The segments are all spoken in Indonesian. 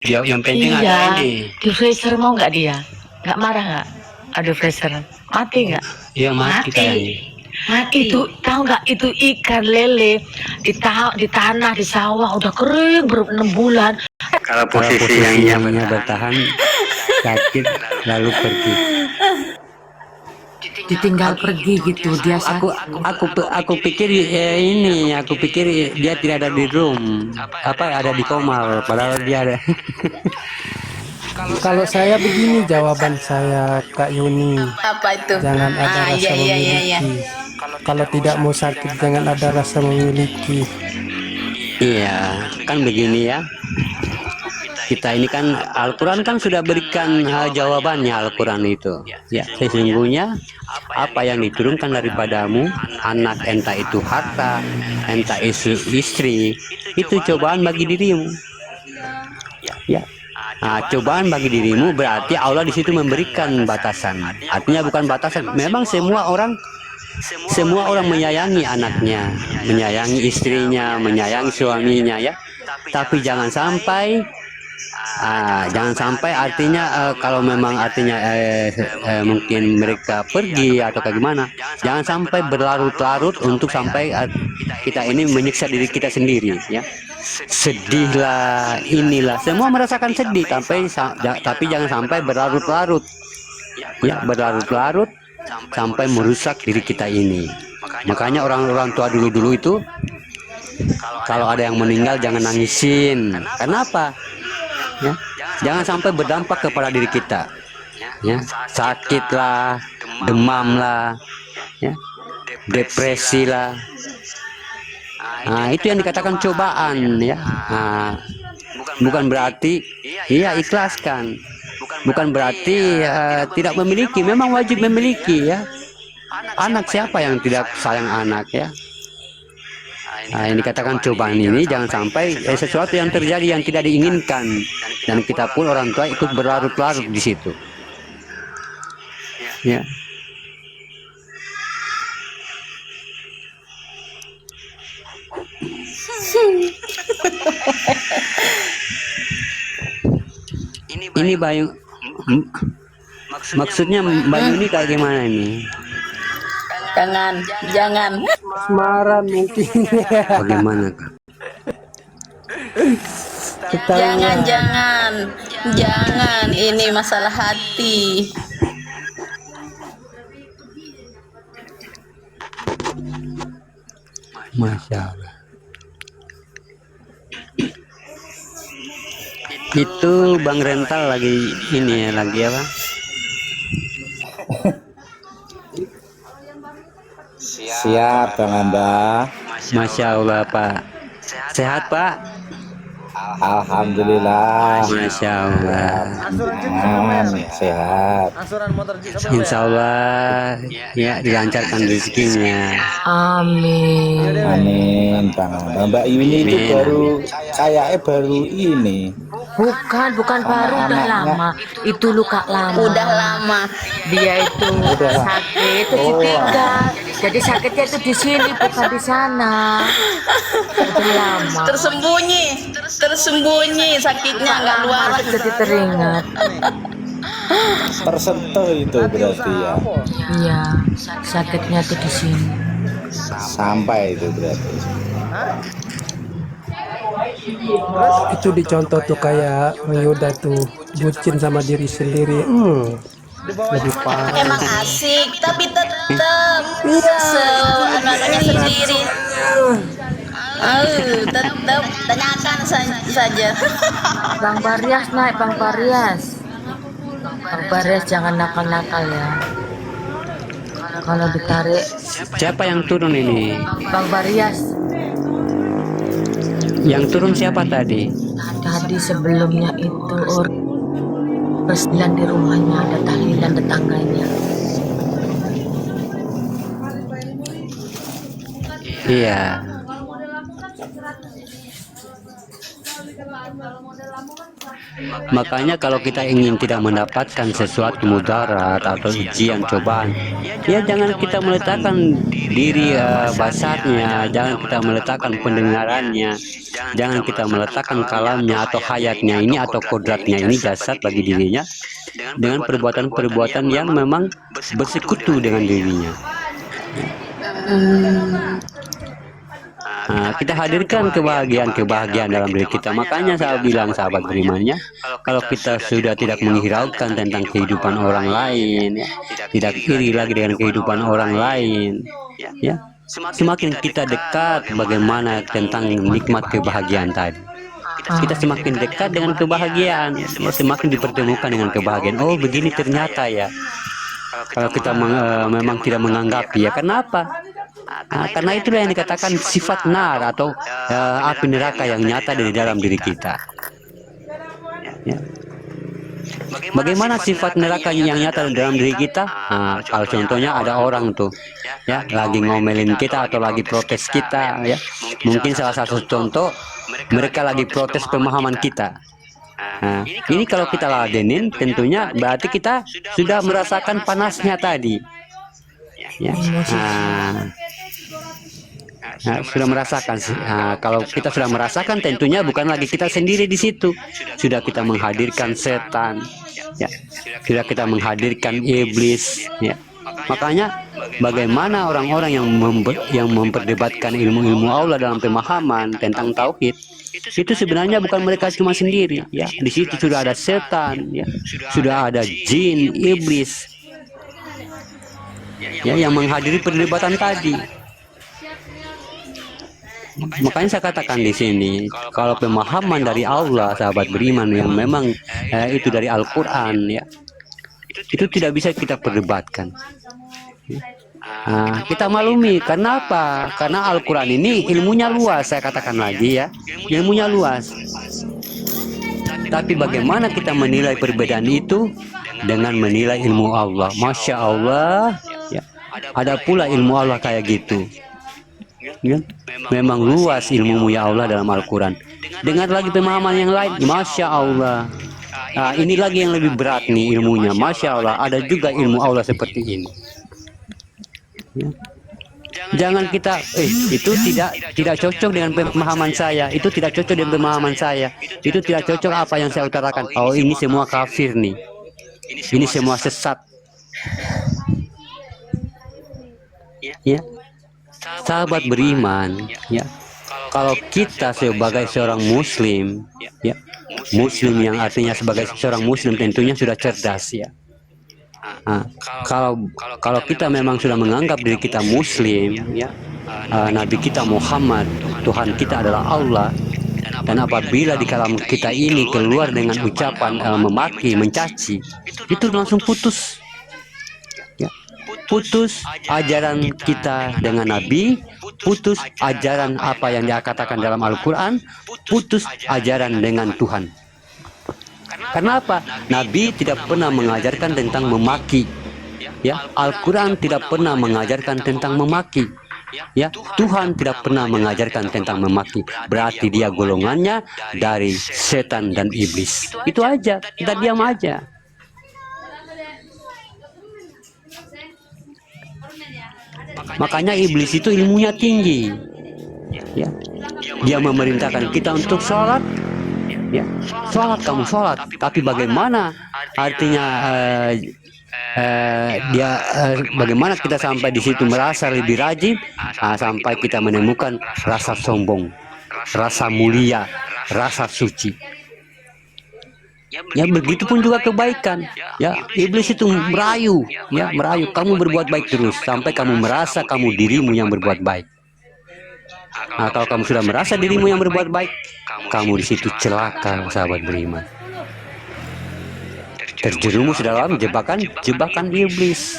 Ya, yang penting ada Iya, ini. di freezer mau nggak dia? Nggak marah nggak? Aduh freezer, mati nggak? Iya mati kayaknya. Mati. Itu tahu nggak? Itu ikan lele di tanah di sawah udah kering 6 bulan. Kalau Kalau posisi posisi yang yangnya bertahan sakit lalu pergi. Ditinggal pergi gitu dia Aku pikir ini, aku pikir dia tidak ada di room, apa ada di Komal, padahal dia ada. Kalau saya begini jawaban saya, Kak Yuni, Apa itu? jangan ada rasa memiliki. Kalau tidak mau sakit jangan ada rasa memiliki. Iya, kan begini ya. Kita ini kan Al-Quran kan sudah berikan jawabannya Al-Quran itu. Ya, sesungguhnya apa yang diturunkan daripadamu, anak entah itu harta, entah itu istri, itu cobaan bagi dirimu. Ya. Nah, cobaan bagi dirimu berarti Allah di situ memberikan batasan. Artinya bukan batasan. Memang semua orang menyayangi anaknya, menyayangi istrinya, menyayangi suaminya ya. Tapi jangan sampai artinya kalau memang artinya mungkin mereka pergi atau kayak gimana, jangan sampai berlarut-larut untuk sampai kita ini menyiksa diri kita sendiri ya. Sedihlah, inilah semua merasakan sedih, tapi jangan sampai berlarut-larut ya, berlarut-larut sampai merusak diri kita ini. Makanya orang-orang tua dulu itu kalau ada yang meninggal jangan nangisin. Kenapa? Ya, jangan sampai berdampak kepada diri kita ya, sakit lah, demam lah ya, depresi lah. Nah, itu yang dikatakan cobaan ya. Nah, bukan berarti iya ikhlaskan, bukan berarti tidak memiliki, memang wajib memiliki ya. Anak siapa yang tidak sayang anak ya. Nah, ini katakan cobaan ini jangan sampai sesuatu yang terjadi yang tidak diinginkan dan kita pun orang tua ikut berlarut-larut di situ. Ya. Ini Bayu, maksudnya Bayu ini kayak gimana ini? Jangan. Asmaran mungkin. Bagaimana Kak? Jangan. Ini masalah hati. Masya Allah. Itu Bang Rental lagi ini ya, lagi apa? Siap, Bang Anda. Masya Allah Pak. Sehat Pak? Alhamdulillah. Masya Allah. Sehat. Insya Allah ya dilancarkan rezekinya. Amin. Amin, Bang Anda. Mbak Yuni itu baru ini. Bukan baru, udah lama. Itu luka lama. Udah lama. Dia itu sakit, itu ditinggal. Jadi sakitnya itu di sini, bukan di sana. Udah lama. Tersembunyi sakitnya nggak luar. Jadi teringat. Tersentuh itu berarti ya. Iya, sakitnya itu di sini. Sampai itu berarti. Itu dicontoh tuh kayak Yuda tuh bucin sama diri sendiri. Lebih parah. Emang asik, tapi tetap anak-anaknya sendiri. Tetap tanyakan saja. Bang Barias naik, Bang Barias. Bang Barias jangan nakal-nakal ya. Kalau ditarik. Siapa yang turun ini? Bang Barias. Yang turun siapa tadi? Tadi sebelumnya itu persediaan di rumahnya, ada tahlilan tetangganya. Iya. Makanya kalau kita ingin tidak mendapatkan sesuatu mudarat atau ujian cobaan, ya jangan kita meletakkan diri basarnya, jangan kita meletakkan pendengarannya, jangan kita meletakkan kalamnya atau hayatnya ini atau kodratnya ini jasad bagi dirinya dengan perbuatan-perbuatan yang memang bersekutu dengan dirinya. Nah, kita hadirkan kebahagiaan dalam diri kita. Makanya saya bilang sahabat berimannya, kalau kita sudah tidak menghiraukan tentang kehidupan orang lain, ya, tidak iri lagi dengan kehidupan orang lain, ya, semakin kita dekat bagaimana tentang nikmat kebahagiaan tadi. Kita semakin dekat dengan kebahagiaan, ya, semakin dipertemukan dengan kebahagiaan. Oh, begini ternyata ya. Kalau kita memang tidak menganggapi, ya kenapa? Karena itulah yang dikatakan sifat nar atau api neraka yang nyata dari dalam diri kita. Ya. Bagaimana sifat neraka yang nyata dalam diri kita? Kalau contohnya ada orang tuh, ya, lagi ngomelin kita atau lagi protes kita, ya. Mungkin salah satu contoh mereka lagi protes pemahaman kita. Nah, ini kalau kita ladenin, tentunya berarti kita sudah merasakan panasnya tadi. Ya. Sudah merasakan. Kalau kita sudah merasakan, tentunya bukan lagi kita sendiri di situ. Sudah kita menghadirkan setan, ya. Sudah kita menghadirkan iblis, ya. Makanya bagaimana orang-orang yang memperdebatkan ilmu-ilmu Allah dalam pemahaman tentang tauhid, itu sebenarnya bukan mereka cuma sendiri, ya. Di situ sudah ada setan, ya. Sudah ada jin, iblis, ya, yang menghadiri perdebatan tadi. Makanya saya katakan di sini, kalau pemahaman dari Allah, sahabat beriman, yang memang itu dari Al-Quran, ya, itu tidak bisa kita perdebatkan. Kita maklumi, karena apa? Karena Al-Quran ini ilmunya luas, saya katakan lagi, ya, ilmunya luas. Tapi bagaimana kita menilai perbedaan itu? Dengan menilai ilmu Allah. Masya Allah, ya, ada pula ilmu Allah kayak gitu. Ya, memang luas ilmumu ya Allah dalam Al-Quran. Dengar lagi pemahaman yang lain, Masya Allah. Ini lagi yang lebih berat nih ilmunya, Masya Allah. Ada juga ilmu Allah seperti ini. Ya. Jangan kita, itu tidak cocok dengan pemahaman saya. Itu tidak cocok dengan pemahaman saya. Itu tidak cocok apa yang saya utarakan. Oh, ini semua kafir nih. Ini semua sesat. Ya. Sahabat beriman, ya, kalau kita sebagai seorang muslim, ya, muslim yang artinya sebagai seorang muslim tentunya sudah cerdas, ya. Kalau kita memang sudah menganggap diri kita muslim, ya, Nabi kita Muhammad, Tuhan kita adalah Allah, dan apabila di kalam kita ini keluar dengan ucapan memaki, mencaci, itu langsung putus. Putus ajaran kita dengan Nabi, putus ajaran apa yang dia katakan dalam Al-Quran, putus ajaran dengan Tuhan. Karena apa? Nabi tidak pernah mengajarkan tentang memaki, ya. Al-Quran tidak pernah mengajarkan tentang memaki, ya. Tuhan tidak pernah mengajarkan tentang memaki. Berarti dia golongannya dari setan dan iblis. Itu aja, kita diam aja. Makanya iblis itu ilmunya tinggi, ya. Dia memerintahkan kita untuk sholat, ya. Sholat, kamu sholat. Tapi bagaimana artinya bagaimana kita sampai di situ merasa lebih rajin, sampai kita menemukan rasa sombong, rasa mulia, rasa suci. Ya, begitupun juga kebaikan, ya. Iblis itu merayu, ya, merayu kamu berbuat baik terus sampai kamu merasa kamu dirimu yang berbuat baik. Kalau kamu sudah merasa dirimu yang berbuat baik, kamu di situ celaka, sahabat beriman. Terjerumus dalam jebakan iblis.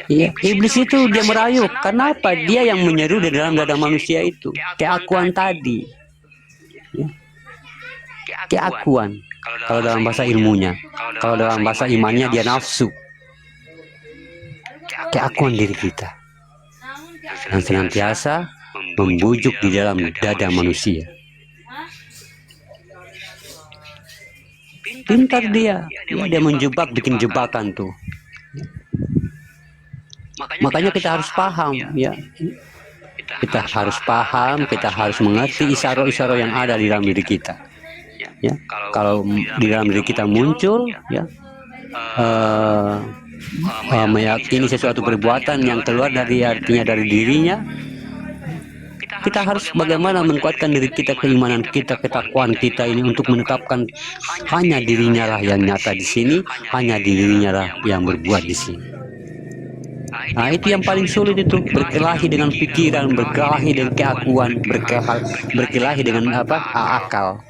Iya, iblis itu dia merayu. Kenapa? Dia yang menyeru di dalam dada manusia itu keakuan tadi, ya. Keakuan. Kalau dalam bahasa ilmunya, kalau dalam bahasa imannya dia nafsu. keakuan diri kita, dan senantiasa membujuk di dalam dada manusia. Pintar dia menjebak, bikin jebakan tuh. Makanya kita harus paham, ya. Kita harus paham, kita harus mengerti isyarat-isyarat yang ada di dalam diri kita. Ya, kalau di dalam diri kita muncul, ya, meyakini sesuatu perbuatan yang keluar dari artinya dari dirinya, kita harus bagaimana menguatkan diri kita, keimanan kita, ketakwaan kita ini untuk menetapkan hanya dirinya lah yang nyata di sini, hanya dirinya lah yang berbuat di sini. Nah, itu yang paling sulit itu, berkelahi dengan pikiran, berkelahi dengan keakuan, berkelahi dengan akal.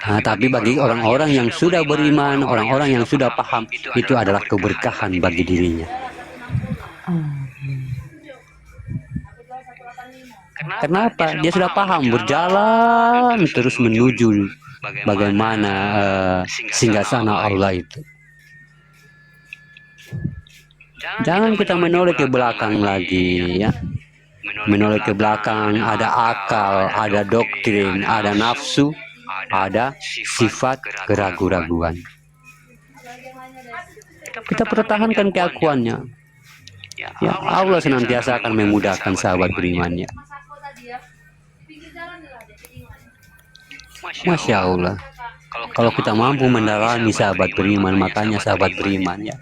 Nah, tapi bagi orang-orang yang sudah beriman, orang-orang yang sudah paham, itu adalah keberkahan bagi dirinya. Kenapa? Dia sudah paham, berjalan terus menuju bagaimana singgasana Allah itu. Jangan kita menoleh ke belakang lagi, ya. Menoleh ke belakang, ada akal, ada doktrin, ada nafsu, ada sifat keraguan-raguan. Kita pertahankan keakuannya. Ya, Allah senantiasa akan memudahkan sahabat berimannya. Masya Allah. Kalau kita mampu mendalami sahabat beriman, makanya sahabat beriman, ya.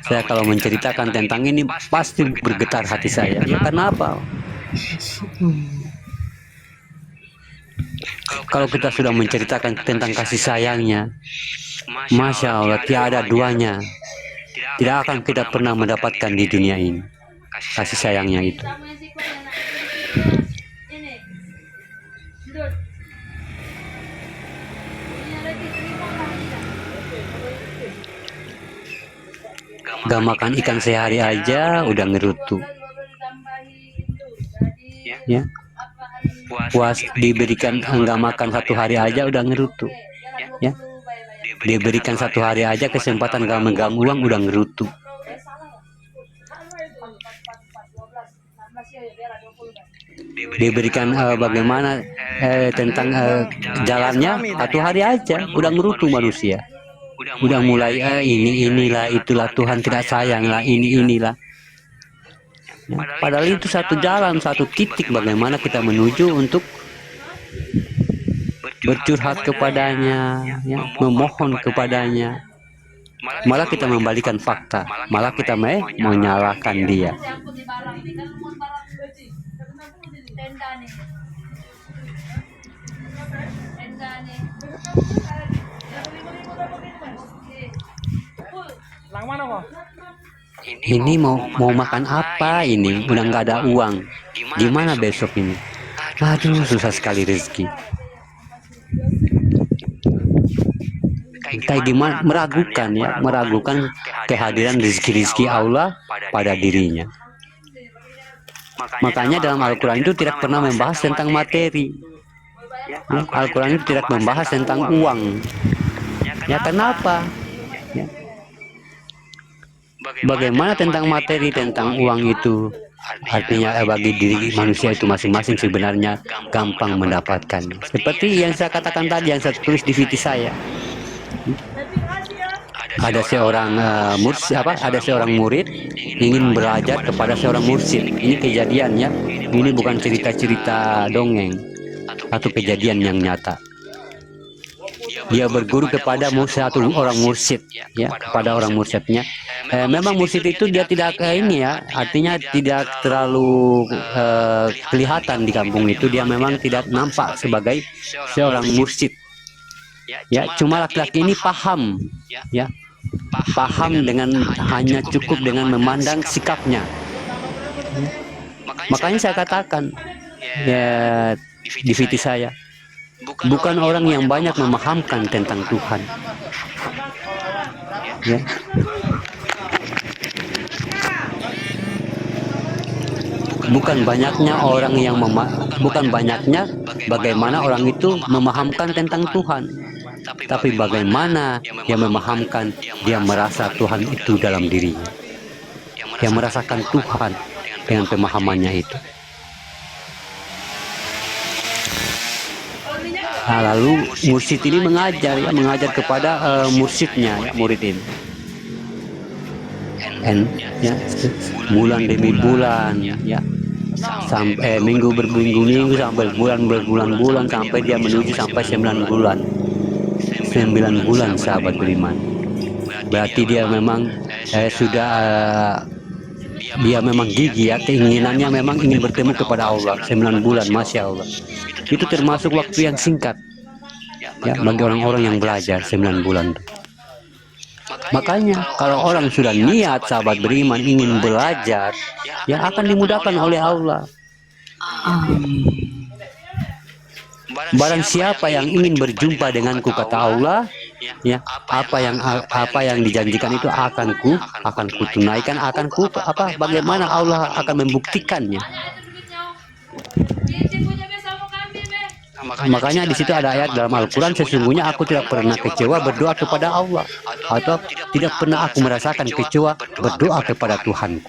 Saya kalau menceritakan tentang ini pasti bergetar hati saya. Ya, karena apa? Kalau kita sudah menceritakan tentang kasih sayangnya, Masya Allah, tiada duanya. Tidak akan kita pernah mendapatkan di dunia ini kasih sayangnya itu. Gak makan ikan sehari aja udah ngerutu, ya. Puas diberikan enggak makan 1 hari aja udah ngerutu, ya. Diberikan 1 hari aja kesempatan gak megang uang udah ngerutu. Diberikan bagaimana tentang jalannya 1 hari aja udah ngerutu manusia. Udah mulai inilah itulah, Tuhan tidak sayang lah, inilah. Ya, padahal itu satu jalan, satu titik bagaimana kita menuju untuk bercurhat kepadanya, ya, memohon kepadanya. Malah kita membalikan fakta, malah kita menyalahkan dia. Ini mau makan apa ini? Udah nggak ada uang. Gimana besok ini? Aduh, susah sekali rezeki. Kayak gimana? Meragukan, ya, meragukan kehadiran rezeki Allah pada dirinya. Makanya dalam Al-Quran itu tidak pernah membahas tentang materi. Ya, Al-Quran itu tidak membahas tentang uang. Ya, kenapa? Ya. Bagaimana tentang materi, tentang uang itu? Artinya bagi diri manusia itu masing-masing sebenarnya gampang mendapatkan. Seperti yang saya katakan tadi, yang saya tulis di VT saya. Ada seorang murid ingin belajar kepada seorang mursyid. Ini kejadiannya. Ini bukan cerita-cerita dongeng atau kejadian yang nyata. Dia berguru kepada satu orang mursyid, ya, kepada orang mursyidnya. Memang mursyid itu dia tidak artinya tidak terlalu kelihatan di kampung itu. Dia memang tidak nampak sebagai seorang mursyid. Ya, cuma laki-laki ini paham, ya, paham dengan hanya cukup dengan memandang sikapnya. Ya. Makanya saya katakan, ya, di VT saya, bukan orang yang banyak memahamkan tentang Tuhan. Ya. Bukan banyaknya bagaimana orang itu memahamkan tentang Tuhan. tapi bagaimana dia memahamkan, dia merasa Tuhan itu dalam dirinya. Dia merasakan Tuhan dengan pemahamannya itu. Nah, lalu mursyid ini mengajar kepada mursyidnya, ya, murid ini. Ya, bulan demi bulan, ya, sampai minggu berminggu-minggu, sampai bulan berbulan-bulan, sampai dia menuju sampai 9 bulan. 9 bulan, sahabat beriman. Berarti dia memang dia memang gigih, ya, keinginannya memang ingin bertemu kepada Allah. 9 bulan, Masya Allah. Itu termasuk waktu yang singkat, ya, bagi orang-orang yang belajar 9 bulan. Makanya kalau orang sudah niat, sahabat beriman, ingin belajar, ya akan dimudahkan oleh Allah. Barang siapa yang ingin berjumpa denganku, kata Allah, ya, apa yang dijanjikan itu akan ku tunaikan, bagaimana Allah akan membuktikannya. Makanya di situ ada ayat dalam Al-Quran, sesungguhnya aku tidak pernah kecewa berdoa kepada Allah, atau tidak pernah aku merasakan kecewa berdoa kepada Tuhanku.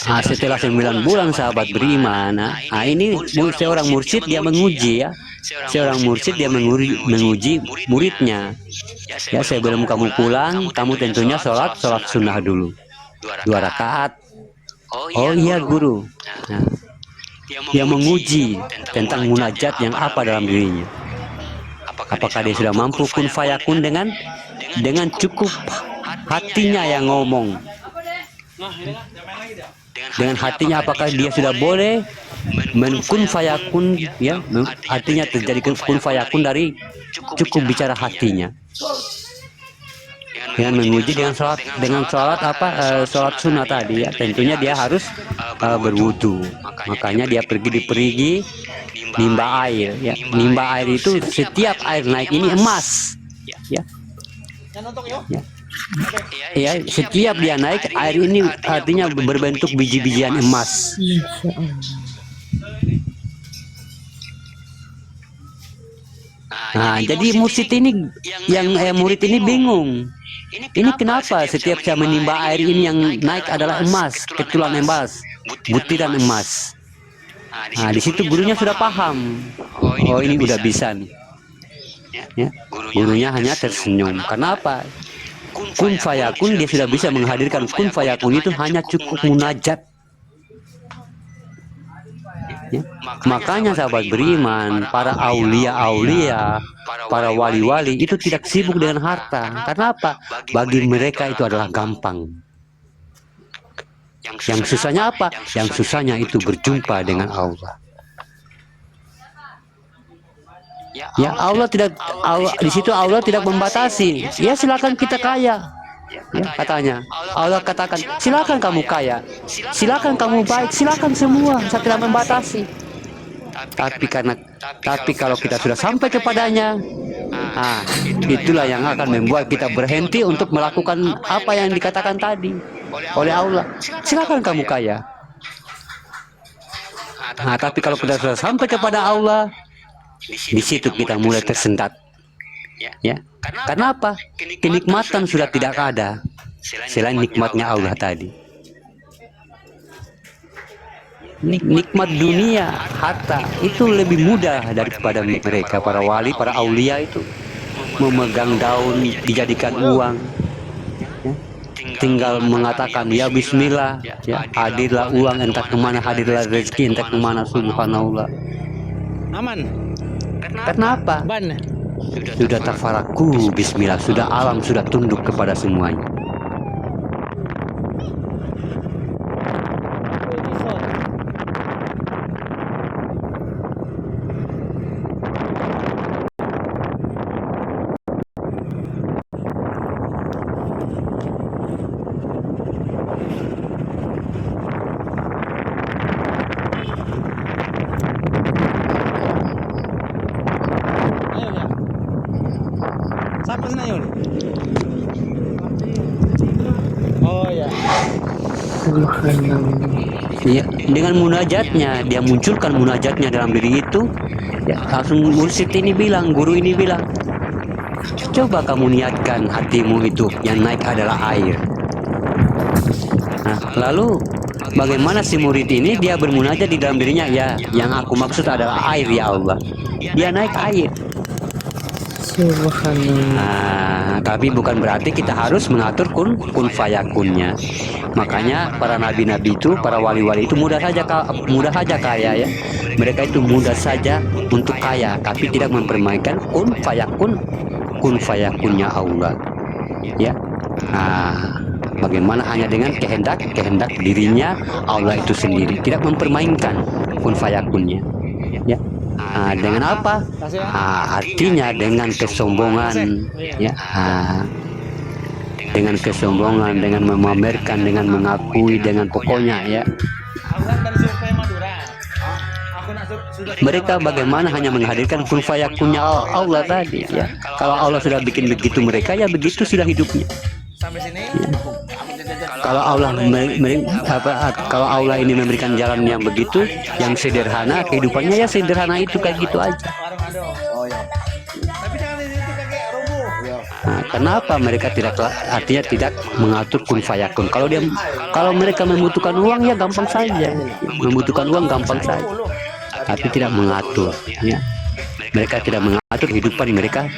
Nah, setelah 9 bulan, sahabat beriman, ini seorang mursyid dia menguji, ya. Seorang mursyid dia menguji muridnya. Ya, sebelum kamu pulang, kamu tentunya sholat sunnah dulu, 2 rakaat. Oh iya guru. Nah, dia menguji tentang munajat yang apa dalam dirinya. Apakah dia sudah mampu kun fayakun dengan cukup hatinya yang ngomong. Dengan hatinya, apakah dia sudah boleh kun fayakun, ya, artinya terjadi kun fayakun dari cukup bicara hatinya. Dengan menguji dengan sholat sholat sunnah tadi, ya, tentunya dia harus berwudu. Makanya dia pergi di perigi nimba air, ya. Nimba air itu setiap air naik ini emas, ya. Ya, setiap dia naik air ini artinya berbentuk biji-bijian emas. Nah, jadi murid ini bingung. Ini kenapa setiap saya menimba air ini yang naik adalah emas, ketulan emas, butiran emas. Nah, di situ gurunya sudah paham. Oh, ini udah bisa nih. Ya, gurunya hanya tersenyum. Kenapa? Kun fayakun, dia sudah bisa menghadirkan kun fayakun itu hanya cukup munajat. Ya. Makanya sahabat beriman, para aulia-aulia, para wali-wali itu tidak sibuk dengan harta. Karena apa? Bagi mereka itu adalah gampang. Yang susahnya apa? Yang susahnya itu berjumpa dengan Allah. Ya, di situ Allah tidak membatasi. Ya, silakan kita kaya. Ya, katanya. Allah katakan, silakan kamu kaya, silakan kamu baik, silakan semua, saya tidak membatasi. Tapi kalau kita sudah sampai kepadanya, itulah yang akan membuat kita berhenti untuk melakukan apa yang dikatakan tadi oleh Allah. Silakan kamu kaya. Tapi kalau kita sudah sampai kepada Allah, di situ kita mulai tersendat. Ya, karena apa? Kenikmatan sudah tidak ada selain nikmatnya Allah tadi. Nikmat dunia, harta itu lebih mudah daripada mereka. Para wali, para aulia itu memegang daun dijadikan uang, ya. Tinggal mengatakan ya Bismillah, ya, hadirlah uang entah kemana, hadirlah rezeki entah kemana. Subhanallah. Aman. Karena apa? Sudah tafaraku Bismillah, sudah alam sudah tunduk kepada semuanya. Siapa sih Nayun? Oh ya. Subhanallah. Ya, dengan munajatnya, dia munculkan munajatnya dalam diri itu, ya, langsung mursyid ini bilang, guru ini bilang, coba kamu niatkan hatimu itu yang naik adalah air. Nah, lalu bagaimana si murid ini dia bermunajat di dalam dirinya, ya, yang aku maksud adalah air ya Allah. Dia naik air. Nah, tapi bukan berarti kita harus mengatur kun fayakunnya. Makanya para nabi-nabi itu, para wali-wali itu mudah saja kaya ya. Mereka itu mudah saja untuk kaya, tapi tidak mempermainkan kun fayakunnya Allah. Ya. Nah, bagaimana hanya dengan kehendak dirinya Allah itu sendiri, tidak mempermainkan kun fayakunnya. Ya. Nah, dengan apa? Nah, artinya dengan kesombongan, ya. Nah, dengan kesombongan, dengan memamerkan, dengan mengakui, dengan pokoknya, ya. Mereka bagaimana hanya menghadirkan kun fayakunnya Allah tadi, ya. Kalau Allah sudah bikin begitu mereka, ya begitu sudah hidupnya. Ya. Kalau Allah kalau Allah ini memberikan jalan yang begitu, yang sederhana, kehidupannya ya sederhana itu kayak gitu aja. Nah, kenapa mereka artinya tidak mengatur kun fayakun? Kalau mereka membutuhkan uang ya gampang saja, membutuhkan uang gampang saja, tapi tidak mengatur. Ya. Mereka tidak mengatur kehidupan mereka.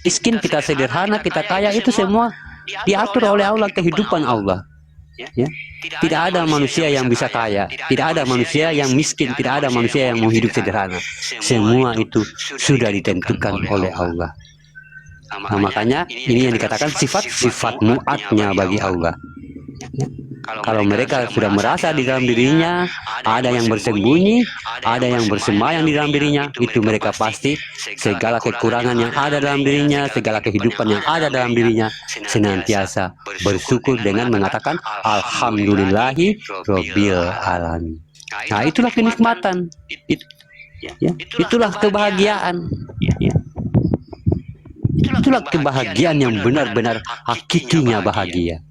Miskin, kita sederhana, kita kaya, itu semua diatur oleh Allah, kehidupan Allah. Ya. Tidak ada manusia yang bisa kaya, tidak ada manusia yang miskin, tidak ada manusia yang mau hidup sederhana. Semua itu sudah ditentukan oleh Allah. Nah, makanya ini yang dikatakan sifat mu'atnya bagi Allah. Ya. Kalau mereka sudah merasa di dalam dirinya ada yang bersembunyi, ada yang bersemayam di dalam dirinya, itu mereka pasti segala kekurangan yang ada dalam dirinya, segala kehidupan yang ada dalam dirinya, senantiasa bersyukur dengan mengatakan alhamdulillahi robbil alamin. Nah, itulah kenikmatan, ya, itulah kebahagiaan, ya. Itulah kebahagiaan yang benar-benar hakikinya bahagia.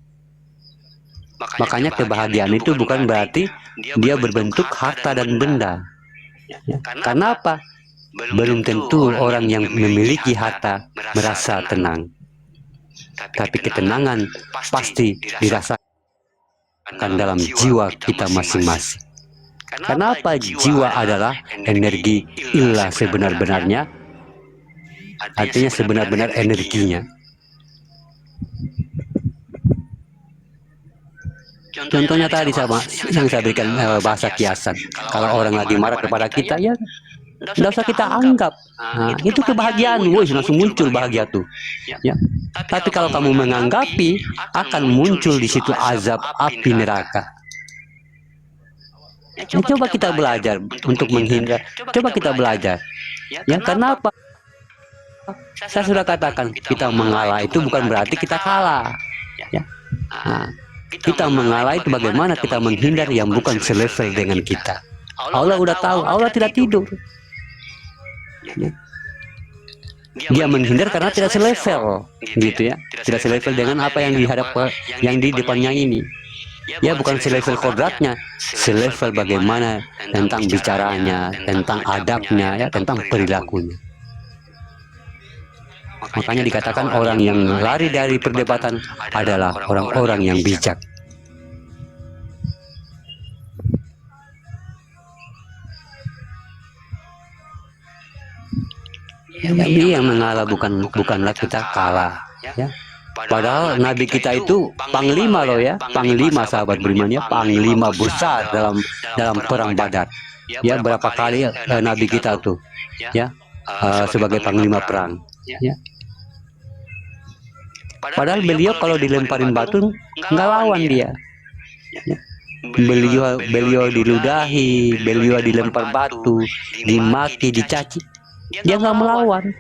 Makanya kebahagiaan itu bukan berarti dia berbentuk harta dan benda. Ya. Karena apa? Belum tentu orang yang memiliki harta merasa tenang. Tapi ketenangan pasti dirasakan dalam jiwa kita masing-masing. Karena apa? Jiwa adalah energi ilah sebenar-benarnya. Artinya sebenar-benar energinya. Contohnya tadi yang saya berikan bahasa kiasan. Kalau orang lagi marah kepada kita, ya tidak usah kita anggap. Nah, itu kebahagiaan, langsung muncul bahagia tuh. Ya. Tapi kalau kamu menganggapi, akan muncul di situ azab api neraka. Ya, coba kita belajar untuk menghindar. Coba kita belajar. Ya, karena apa? Saya sudah katakan, kita mengalah itu bukan berarti kita kalah. Ya. Nah, kita mengalah itu bagaimana kita menghindar yang bukan selevel dengan kita. Allah udah tahu, Allah tidak tidur. Dia menghindar karena tidak selevel, gitu ya. Tidak selevel dengan apa yang yang di depannya ini. Ya, bukan selevel kodratnya, selevel bagaimana tentang bicaranya, tentang adabnya, ya, tentang perilakunya. Makanya dikatakan orang yang lari dari perdebatan adalah orang-orang yang bijak. Tapi yang mengalah bukanlah kita kalah, ya. Padahal Nabi kita itu panglima loh ya, panglima sahabat beriman ya, panglima besar dalam perang Badar. Ya, berapa kali Nabi kita tuh, ya, sebagai panglima perang. Ya. Padahal beliau kalau dilemparin batu nggak lawan dia. Ya. Beliau diludahi, beliau dilempar batu, dimaki, dicaci. Dia nggak melawan.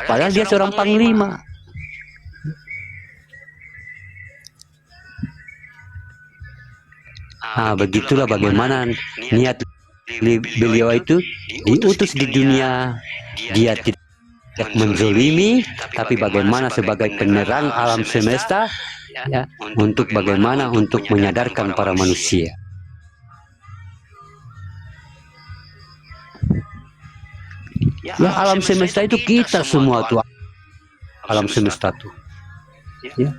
Padahal dia seorang panglima. Begitulah bagaimana niat beliau itu diutus di dunia. Dia tidak menzolimi, tapi bagaimana sebagai penerang alam semesta, ya, untuk bagaimana untuk menyadarkan para manusia. Ya, alam semesta itu kita semua tuh, alam semesta tuh. Ya.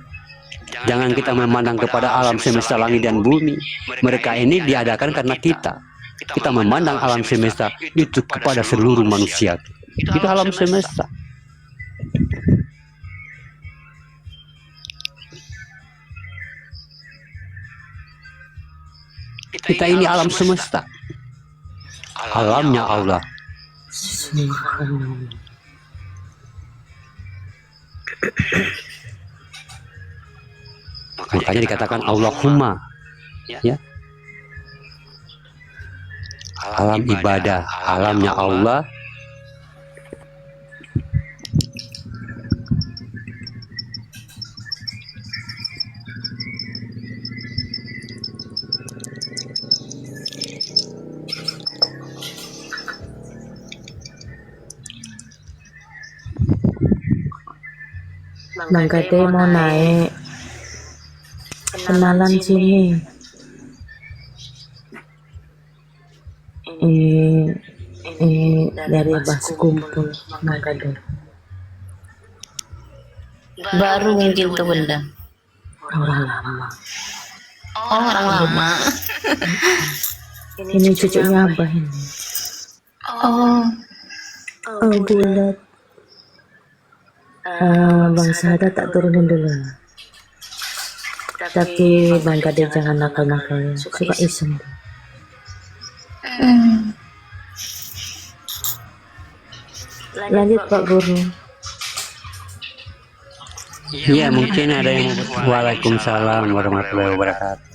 Jangan kita memandang kepada alam semesta langit dan bumi. Mereka ini diadakan karena kita. Kita memandang alam semesta itu kepada seluruh manusia. Itu alam semesta. Kita ini alam semesta. Alamnya Allah. Makanya dikatakan Allahumma, ya. Alam ibadah, alamnya Allah. Bang Kade mau naik kenalan sini. Ini dari Abah Sekumpul, Bang Kade. Baru mungkin tuh benda. Orang lama. Oh, orang lama. Ini cucunya Abah ini. Oh, Oh, bulat. Bang Sada tak turunin dulu. Tapi Bang Kade jangan nakal-nakal, suka iseng. Lanjut Pak Guru. Ya, mungkin ada yang Waalaikumsalam warahmatullahi wabarakatuh.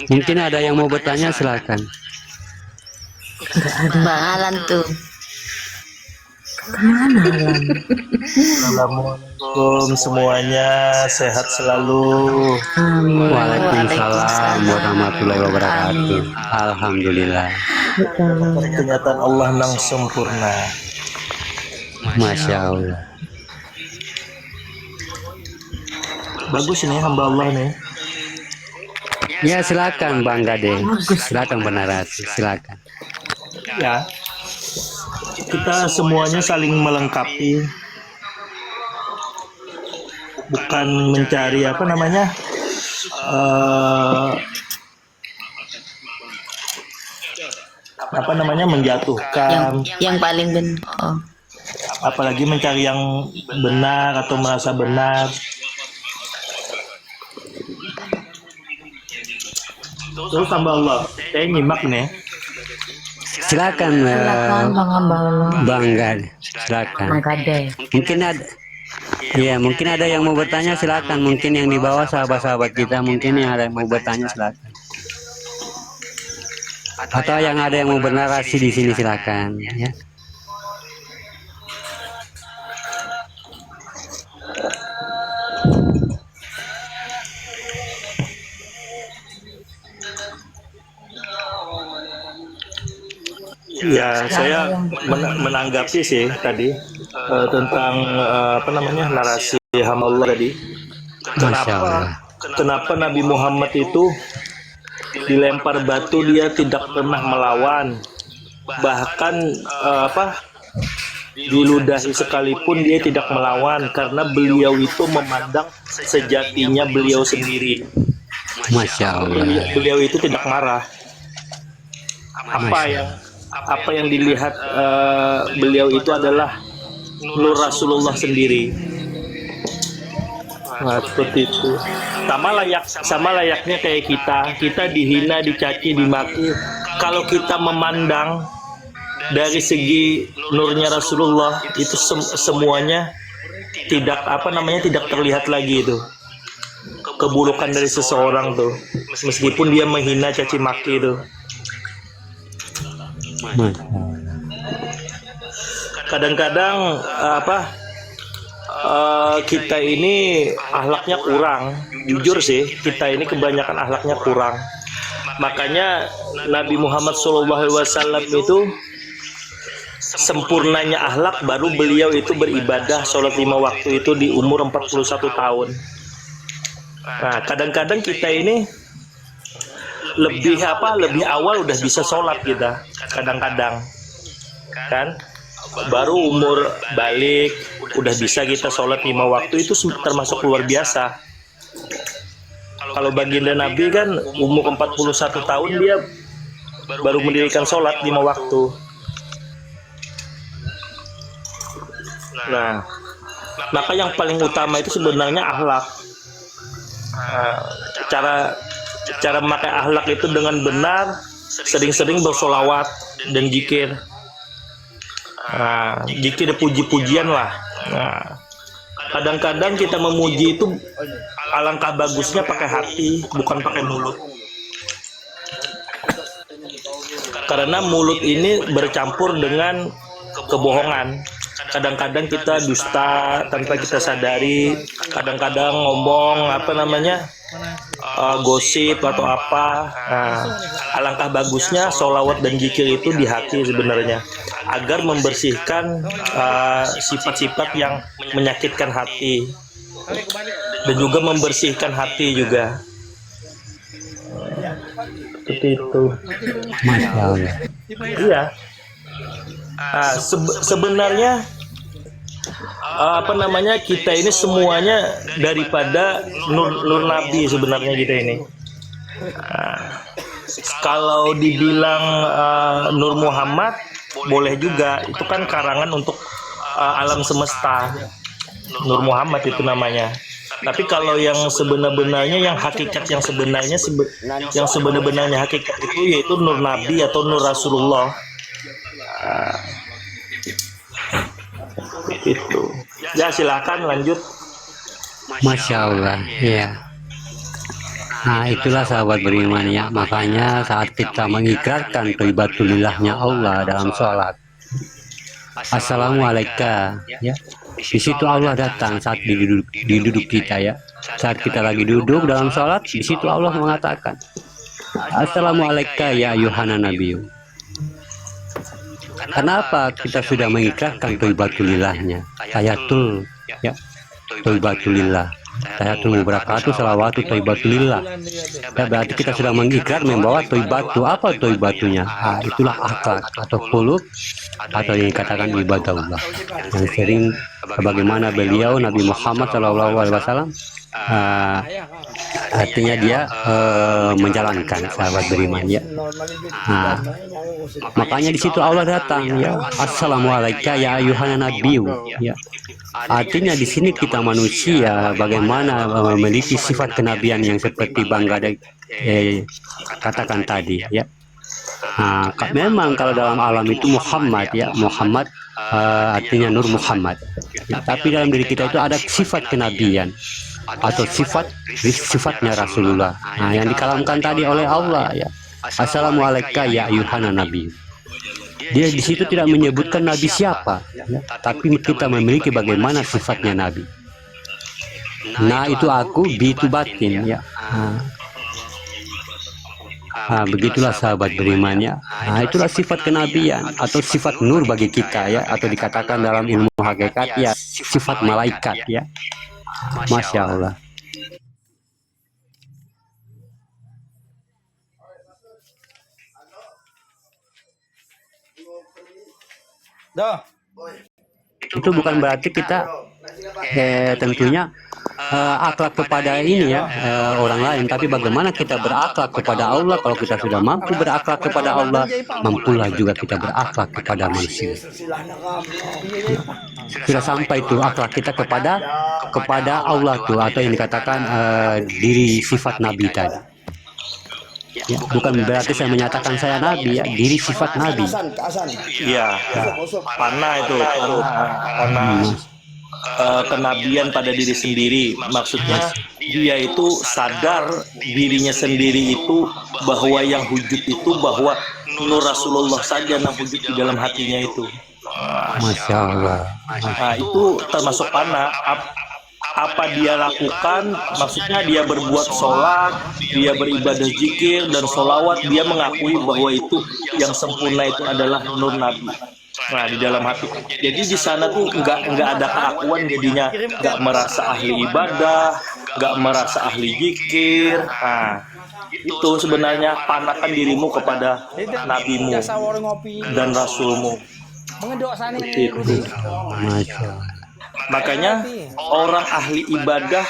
Mungkin ada yang mau bertanya, silakan. Bang Alan tuh. Kemana Alam? Assalamualaikum semuanya, sehat selalu. Amin. Waalaikumsalam warahmatullahi wabarakatuh. Alhamdulillah. Kenyataan Allah nang sempurna. Masya Allah. Bagus ini hamba Allah nih. Ya, silakan Bang Kade. Silakan bernarasi, silakan. Ya, kita semuanya saling melengkapi, bukan mencari apa namanya menjatuhkan, Yang paling benar. Oh. apalagi mencari yang benar atau merasa benar. Terus hamba Allah, saya nyimak nih. Silakan Bang Hamba Allah. Bang Kade. Silakan. Bang Kade. Mungkin ada, ya mungkin ada yang mau bertanya, silakan. Mungkin yang di bawah sahabat-sahabat kita, mungkin yang ada yang mau bertanya, silakan. Atau yang ada yang mau bernarasi di sini, silakan. Ya. Ya, saya menanggapi sih tadi tentang apa namanya narasi hamba Allah tadi. Masya Allah. Kenapa Nabi Muhammad itu dilempar batu dia tidak pernah melawan, bahkan diludahi sekalipun dia tidak melawan karena beliau itu memandang sejatinya beliau sendiri. Masya Allah. Beliau itu tidak marah. Apa yang dilihat beliau itu adalah nur Rasulullah sendiri. Nah, seperti itu. Sama layaknya kayak kita dihina, dicaci, dimaki. Kalau kita memandang dari segi nurnya Rasulullah itu semuanya tidak tidak terlihat lagi itu. Keburukan dari seseorang tuh, meskipun dia menghina, caci maki itu. Kadang-kadang kita ini akhlaknya kurang. Jujur sih, kita ini kebanyakan akhlaknya kurang. Makanya Nabi Muhammad SAW itu sempurnanya akhlak baru beliau itu beribadah sholat 5 waktu itu di umur 41 tahun. Nah, kadang-kadang kita ini lebih awal udah bisa sholat kita, kadang-kadang kan baru umur balik udah bisa kita sholat 5 waktu, itu termasuk luar biasa. Kalau baginda Nabi kan umur 41 tahun dia baru mendirikan sholat 5 waktu. Nah, maka yang paling utama itu sebenarnya akhlak. Cara memakai akhlak itu dengan benar, sering-sering bersolawat dan zikir. Zikir puji-pujian lah. Kadang-kadang kita memuji itu alangkah bagusnya pakai hati, bukan pakai mulut. Karena mulut ini bercampur dengan kebohongan. Kadang-kadang kita dusta tanpa kita sadari, kadang-kadang ngomong gosip atau apa. Alangkah bagusnya sholawat dan zikir itu di hati sebenarnya, agar membersihkan sifat-sifat yang menyakitkan hati dan juga membersihkan hati juga. Seperti itu. Masya Allah. Iya. Sebenarnya kita ini semuanya daripada nur Nabi sebenarnya kita ini. Kalau dibilang Nur Muhammad boleh juga, itu kan karangan untuk alam semesta. Nur Muhammad itu namanya. Tapi kalau yang sebenar-benarnya, yang hakikat yang sebenar-benarnya hakikat itu yaitu Nur Nabi atau Nur Rasulullah. Itu. Ya, silakan lanjut. Masya Allah, ya. Nah, itulah sahabat beriman ya. Makanya saat kita mengikrarkan taubatulillahnya Allah dalam sholat, Assalamualaikum, ya. Di situ Allah datang saat duduk kita ya. Saat kita lagi duduk dalam sholat, di situ Allah mengatakan, Assalamualaikum ya ayuhana nabiyyu. Kenapa kita sudah mengikrarkan taubatulillahnya? Tahiyatul ya. Taubatulillah. Tahiyatul mubarakatuh salawatu taubatulillah. Ya, berarti kita sudah mengikrar membawa taibatu. Apa taibatunya? Itulah akhlak atau qulub atau yang dikatakan ibadahullah. Yang sering bagaimana beliau Nabi Muhammad SAW artinya dia menjalankan sahabat beriman ya. Makanya di situ Allah datang ya. Assalamualaikum ya ayuhan nabiyyu ya. Artinya di sini kita manusia bagaimana memiliki sifat kenabian yang seperti Bang Gadai katakan tadi ya. Memang kalau dalam alam itu Muhammad ya, Muhammad artinya Nur Muhammad ya, tapi dalam diri kita itu ada sifat kenabian atau sifatnya Rasulullah. Yang dikalamkan tadi oleh Allah ya. Assalamualaikum ya ayuhan nabiyyu. Dia di situ tidak menyebutkan Nabi siapa, ya, tapi kita memiliki bagaimana sifatnya Nabi. Nah itu aku, bi itu batin ya. Begitulah sahabat beriman ya. Itulah sifat kenabian atau sifat nur bagi kita ya, atau dikatakan dalam ilmu hakikat ya sifat malaikat ya. Masya Allah. Itu bukan berarti kita tentunya akhlak kepada ini ya orang lain, tapi bagaimana kita berakhlak kepada Allah. Kalau kita sudah mampu berakhlak kepada Allah, mampulah juga kita berakhlak kepada manusia. Sudah sampai itu akhlak kita kepada Allah tuh, atau yang dikatakan diri sifat Nabi tadi. Ya, bukan berarti saya menyatakan saya Nabi ya, diri sifat Nabi. Iya, panah itu, kenabian pada diri sendiri. Maksudnya dia itu sadar dirinya sendiri itu bahwa yang wujud itu bahwa Nur Rasulullah saja yang wujud di dalam hatinya itu. Masya Allah. Nah, itu termasuk panah. Apa dia lakukan, maksudnya dia berbuat sholat, dia beribadah zikir dan sholawat, dia mengakui bahwa itu yang sempurna itu adalah nur Nabi. Nah, di dalam hati. Jadi di sana tuh nggak ada keakuan, jadinya nggak merasa ahli ibadah, nggak merasa ahli zikir. Nah, itu sebenarnya panakan dirimu kepada nabimu dan rasulmu. Itu. Masya Allah. Makanya orang ahli ibadah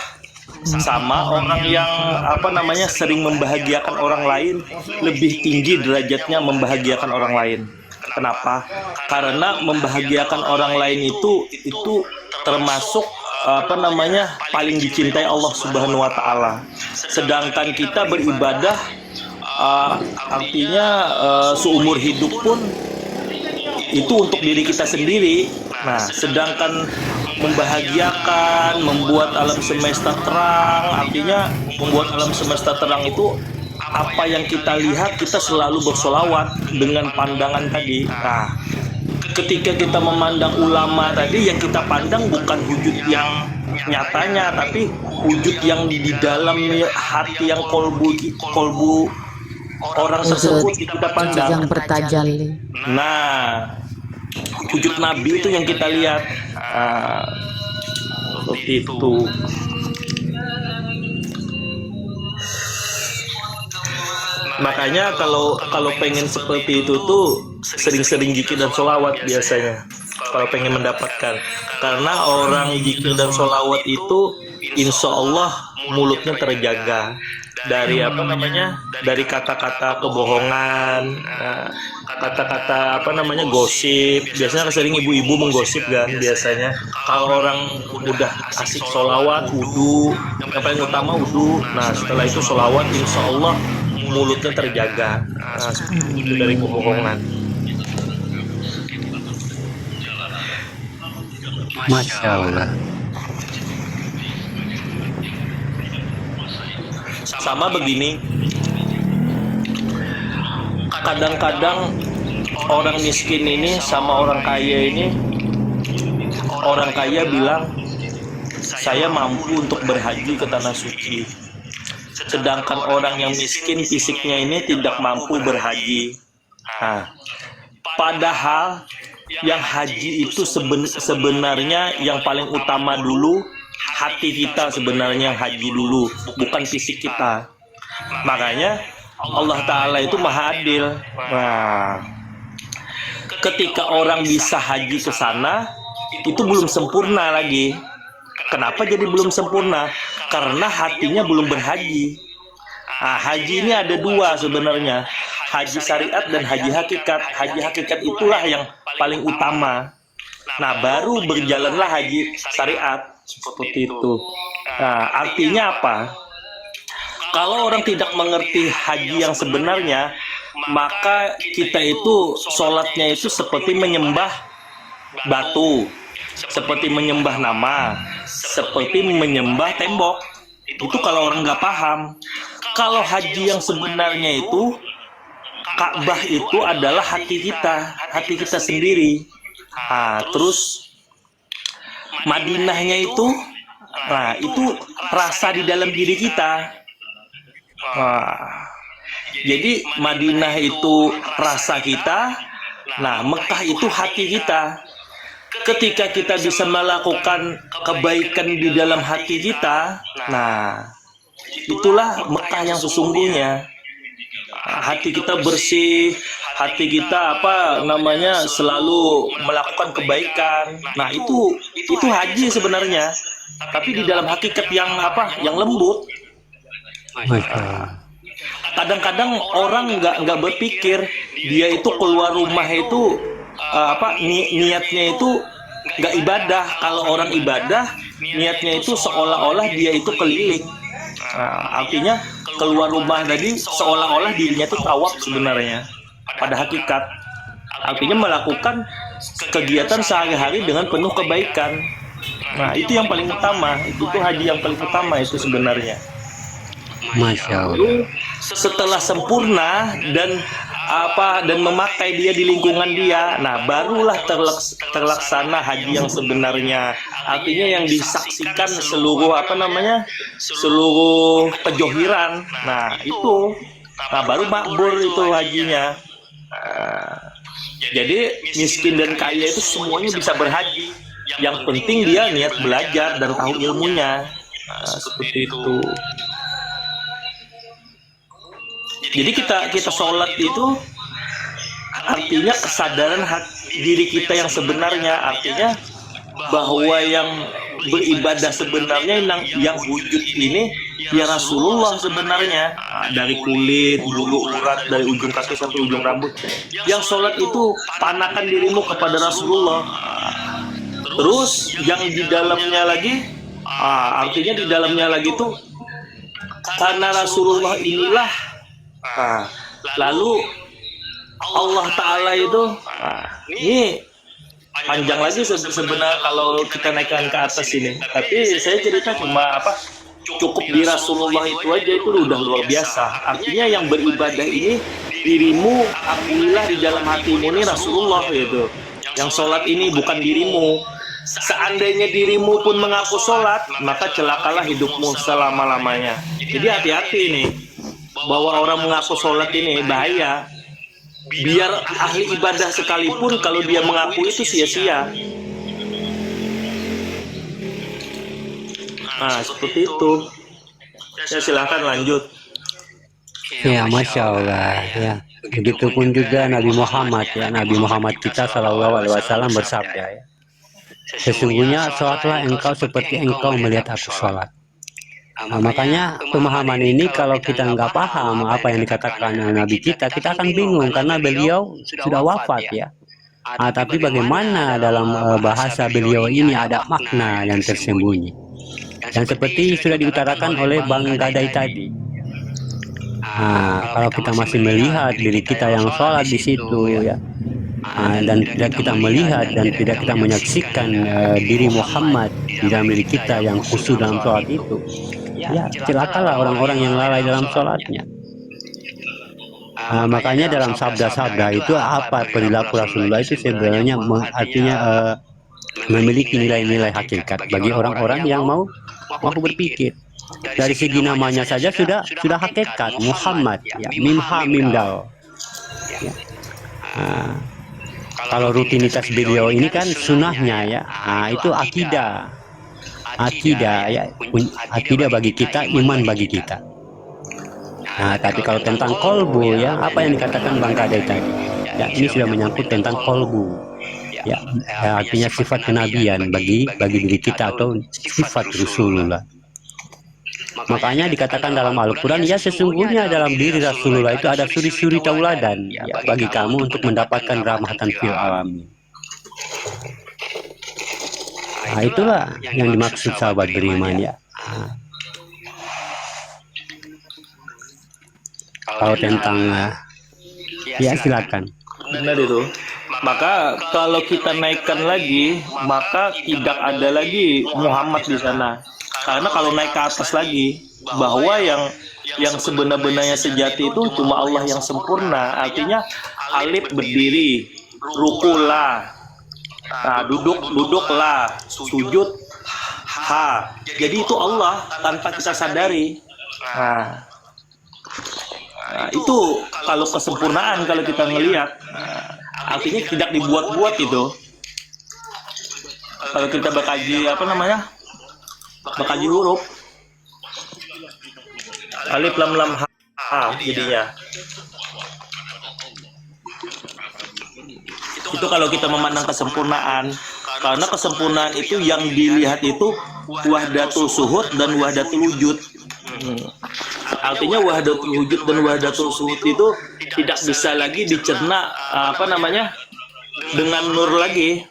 sama orang yang sering membahagiakan orang lain lebih tinggi derajatnya membahagiakan orang lain. Kenapa? Karena membahagiakan orang lain itu termasuk paling dicintai Allah Subhanahu wa taala. Sedangkan kita beribadah artinya seumur hidup pun itu untuk diri kita sendiri. Nah, sedangkan membahagiakan, membuat alam semesta terang, artinya membuat alam semesta terang itu apa yang kita lihat, kita selalu bersolawat dengan pandangan tadi. Nah, ketika kita memandang ulama tadi, yang kita pandang bukan wujud yang nyatanya, tapi wujud yang di dalam hati, yang kolbu orang tersebut kita pandang. Yang bertajalli. Nah, wujud Nabi itu yang kita lihat. Seperti itu. Makanya kalau pengen seperti itu tuh sering-sering zikir dan sholawat biasanya. Kalau pengen mendapatkan, karena orang zikir dan sholawat itu insya Allah mulutnya terjaga dari dari kata-kata kebohongan, kata-kata gosip. Biasanya sering ibu-ibu menggosip kan biasanya. Kalau orang udah asik sholawat, wudu, yang paling utama wudu. Nah, setelah itu sholawat, insya Allah mulutnya terjaga itu dari kebohongan. Masya Allah. Sama begini, kadang-kadang orang miskin ini sama orang kaya ini, orang kaya bilang saya mampu untuk berhaji ke tanah suci, sedangkan orang yang miskin fisiknya ini tidak mampu berhaji. Nah, padahal yang haji itu sebenarnya yang paling utama dulu hati kita, sebenarnya yang haji dulu, bukan fisik kita. Makanya Allah Ta'ala itu maha adil. Nah, ketika orang bisa haji ke sana, itu belum sempurna lagi. Kenapa jadi belum sempurna? Karena hatinya belum berhaji. Nah, haji ini ada dua sebenarnya, haji syariat dan haji hakikat. Haji hakikat itulah yang paling utama. Nah, baru berjalanlah haji syariat. Seperti itu. Nah, artinya apa? Kalau orang tidak mengerti haji yang sebenarnya, maka kita itu sholatnya itu seperti menyembah batu, seperti menyembah nama, seperti menyembah tembok. Itu kalau orang nggak paham. Kalau haji yang sebenarnya itu, Ka'bah itu adalah hati kita sendiri. Nah, terus Madinahnya itu, nah itu rasa di dalam diri kita. Nah, jadi Madinah itu rasa kita, nah Mekah itu hati kita. Ketika kita bisa melakukan kebaikan di dalam hati kita, nah itulah Mekah yang sesungguhnya. Hati kita bersih, hati kita selalu melakukan kebaikan. Nah, itu haji sebenarnya. Tapi di dalam hakikat yang lembut. Kadang-kadang orang nggak berpikir dia itu keluar rumah itu niatnya itu nggak ibadah. Kalau orang ibadah niatnya itu seolah-olah dia itu keliling. Artinya keluar rumah tadi seolah-olah dirinya itu tawaf sebenarnya. Pada hakikat artinya melakukan kegiatan sehari-hari dengan penuh kebaikan. Nah, itu yang paling utama. Itu haji yang paling utama itu sebenarnya. Masya Allah. Setelah sempurna dan dan memakai dia di lingkungan dia, nah barulah terlaksana haji yang sebenarnya. Artinya yang disaksikan seluruh seluruh pejohiran. Nah itu, baru makbul itu hajinya. Jadi miskin dan kaya itu semuanya bisa berhaji. Yang penting dia niat belajar dan tahu ilmunya. Seperti itu. Jadi kita sholat itu artinya kesadaran diri kita yang sebenarnya, artinya bahwa yang beribadah sebenarnya yang wujud ini ya Rasulullah sebenarnya, dari kulit, bulu urat, dari ujung kaki sampai ujung rambut. Yang sholat itu panakan dirimu kepada Rasulullah. Terus yang di dalamnya lagi, artinya di dalamnya lagi tuh karena Rasulullah inilah. Lalu Allah Ta'ala itu, ini panjang lagi sebenarnya kalau kita naikkan ke atas ini. Tapi saya cerita cuma cukup di Rasulullah itu aja, itu udah luar biasa. Artinya yang beribadah ini dirimu, akuilah di dalam hatimu ini Rasulullah gitu. Yang sholat ini bukan dirimu. Seandainya dirimu pun mengaku sholat, maka celakalah hidupmu selama-lamanya. Jadi hati-hati nih, bahwa orang mengaku sholat ini bahaya. Biar ahli ibadah sekalipun, kalau dia mengaku itu sia-sia. Nah, seperti itu. Ya, silahkan lanjut. Ya, Masya Allah. Ya, begitupun juga Nabi Muhammad, ya, Nabi Muhammad kita Shallallahu Alaihi Wasallam bersabda, ya, sesungguhnya sholatlah engkau seperti engkau melihat aku sholat. Nah, makanya pemahaman ini kalau kita nggak paham apa yang dikatakan Nabi kita akan bingung karena beliau sudah wafat, ya. Tapi bagaimana dalam bahasa beliau ini ada makna yang tersembunyi. Dan seperti sudah diutarakan oleh Bang Gadai tadi. Kalau kita masih melihat diri kita yang sholat di situ, ya, dan tidak kita melihat dan tidak kita menyaksikan diri Muhammad di dalam diri kita yang khusyuk dalam sholat itu, ya celakalah orang-orang yang lalai dalam sholatnya. Makanya dalam sabda-sabda itu apa perilaku Rasulullah itu sebenarnya artinya memiliki nilai-nilai hakikat bagi orang-orang yang mau berpikir. Dari segi namanya saja sudah hakikat Muhammad, ya, mim ha mim dal. Ya. Kalau rutinitas beliau ini kan sunnahnya, ya, itu akidah, ya, akidah bagi kita, iman bagi kita. Tapi kalau tentang kolbu, ya, apa yang dikatakan Bang Kadai tadi, ya, ini sudah menyangkut tentang kolbu, ya, artinya sifat kenabian bagi diri kita atau sifat Rasulullah. Makanya dikatakan dalam Al-Quran, ya sesungguhnya dalam diri Rasulullah itu ada suri-suri tauladan, ya, bagi kamu untuk mendapatkan rahmatan fil alamin. Itulah yang dimaksud sahabat beriman, ya. Kalau tentang ya silakan. Benar itu. Maka kalau kita naikkan lagi, maka tidak ada lagi Muhammad di sana. Karena kalau naik ke atas lagi, bahwa yang sebenar-benarnya sejati itu cuma Allah yang sempurna. Artinya alif berdiri, rukulah, duduklah, sujud ha. Jadi itu Allah tanpa kita sadari. Itu kalau kesempurnaan kalau kita ngelihat, artinya tidak dibuat-buat itu. Kalau kita berkaji berkaji huruf alif lam lam ha jadinya. Itu kalau kita memandang kesempurnaan, karena kesempurnaan itu yang dilihat itu wahdatul suhud dan wahdatul wujud. Artinya wahdatul wujud dan wahdatul suhud itu tidak bisa lagi dicerna dengan nur lagi.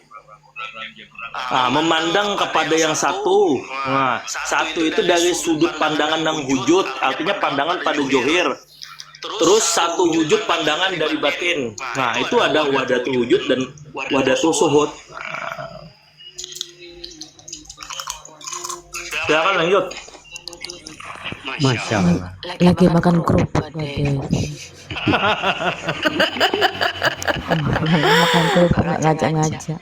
Memandang kepada yang satu. Satu itu dari sudut pandangan yang wujud, artinya pandangan pada johir. Terus satu wujud pandangan dari batin. Itu ada wahdatul wujud dan wahdatul suhud. Silakan lanjut. Masya Allah. Lagi makan kerupuk Gade. Makan kerupuk nggak ngajak-ngajak.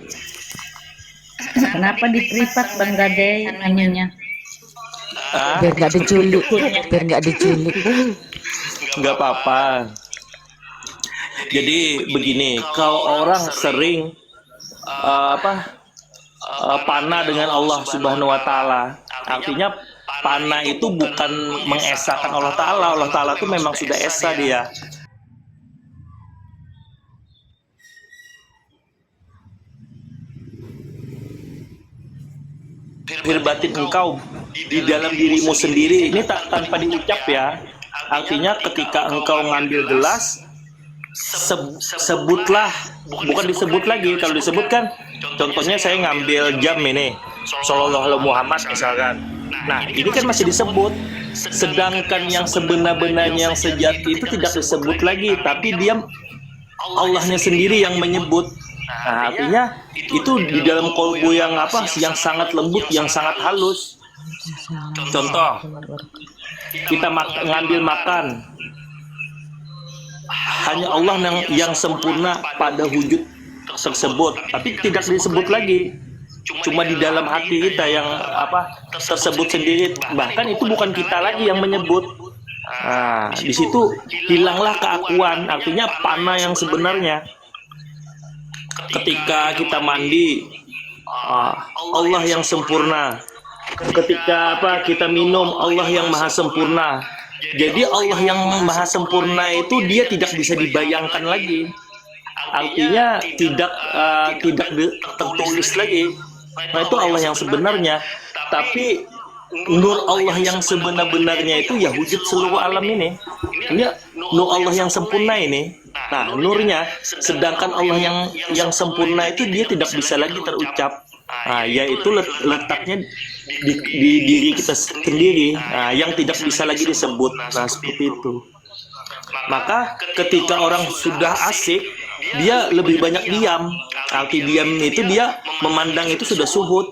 Kenapa di privat Bang Gade nanyanya? Ah, Biar nggak diculik. Biar nggak diculik. nggak apa-apa. Jadi begini, kalau orang sering panah dengan Allah Subhanahu wa taala, artinya panah itu bukan mengesahkan Allah taala. Allah taala itu memang sudah esa dia. Zahir batin engkau di dalam dirimu sendiri ini tanpa diucap ya. Artinya ketika engkau ngambil gelas, sebutlah, bukan disebut lagi. Kalau disebutkan, contohnya saya ngambil jam ini, Sallallahu Alaihi Muhammad misalkan. Nah, ini kan masih disebut. Sedangkan yang sebenar-benarnya yang sejati itu tidak disebut lagi, tapi dia Allahnya sendiri yang menyebut. Nah, artinya itu di dalam kolbu yang yang sangat lembut, yang sangat halus. Contoh, kita ngambil makan, hanya Allah yang sempurna pada wujud tersebut, tapi tidak disebut lagi. Cuma di dalam hati kita yang tersebut sendiri. Bahkan itu bukan kita lagi yang menyebut. Nah, di situ hilanglah keakuan, artinya panah yang sebenarnya. Ketika kita mandi, Allah yang sempurna. Ketika kita minum, Allah yang maha sempurna. Jadi Allah yang maha sempurna itu dia tidak bisa dibayangkan lagi. Artinya tidak tertulis lagi. Nah, itu Allah yang sebenarnya. Tapi nur Allah yang sebenar-benarnya itu ya wujud seluruh alam ini. Ini nur Allah yang sempurna ini. Nah, nurnya, sedangkan Allah yang sempurna itu dia tidak bisa lagi terucap. Nah, yaitu letaknya di diri kita sendiri, yang tidak bisa lagi disebut. Nah, seperti itu. Maka ketika orang sudah asik, dia lebih banyak diam. Arti diam itu dia memandang itu sudah suhud.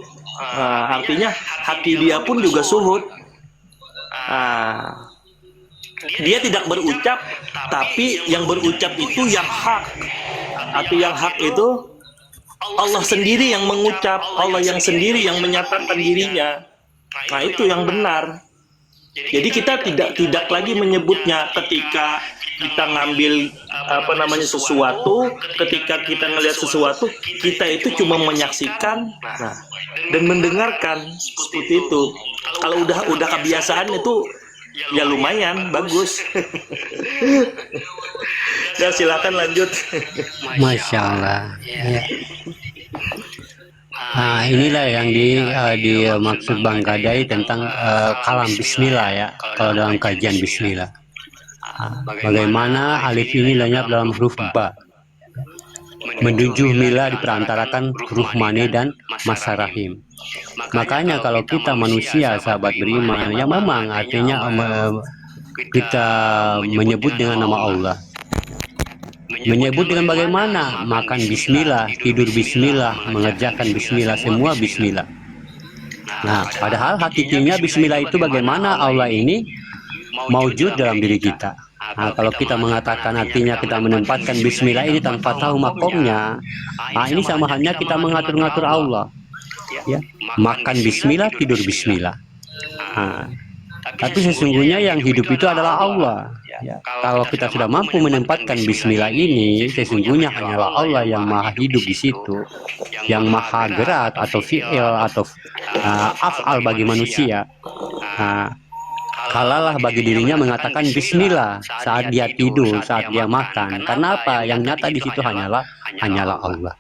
Artinya hati dia pun juga suhud. Dia tidak berucap, tapi yang berucap itu yang hak. Arti yang hak itu Allah sendiri yang mengucap, Allah yang sendiri yang menyatakan dirinya. Nah, itu yang benar. Jadi kita tidak lagi menyebutnya ketika kita ngambil sesuatu, ketika kita ngelihat sesuatu, kita itu cuma menyaksikan, dan mendengarkan seperti itu. Kalau udah kebiasaan itu ya lumayan bagus. Ya, silakan lanjut. Masya Allah. Ya. Nah, inilah yang dimaksud Bang Gadai tentang kalam Bismillah ya. Kalau dalam kajian Bismillah, bagaimana alif ini lenyap dalam huruf ba, menuju mila diperantarakan huruf mane dan masarahim. Makanya kalau kita manusia sahabat beriman, ya memang artinya kita menyebut dengan nama Allah. Menyebut dengan bagaimana? Makan bismillah, tidur bismillah, mengerjakan bismillah, semua bismillah. Nah, padahal hakikatnya bismillah itu bagaimana Allah ini maujud dalam diri kita. Nah, kalau kita mengatakan artinya kita menempatkan bismillah ini tanpa tahu makomnya, nah ini sama halnya kita mengatur-ngatur Allah. Ya, makan bismillah, tidur bismillah. Nah, tapi sesungguhnya yang hidup itu adalah Allah. Ya, kalau kita sudah mampu menempatkan bismillah ini, sesungguhnya hanyalah Allah yang maha hidup di situ, yang maha gerak atau fi'il atau af'al bagi manusia. Kalalah bagi dirinya mengatakan bismillah saat dia tidur, saat dia makan. Karena apa? Yang nyata di situ hanyalah Allah.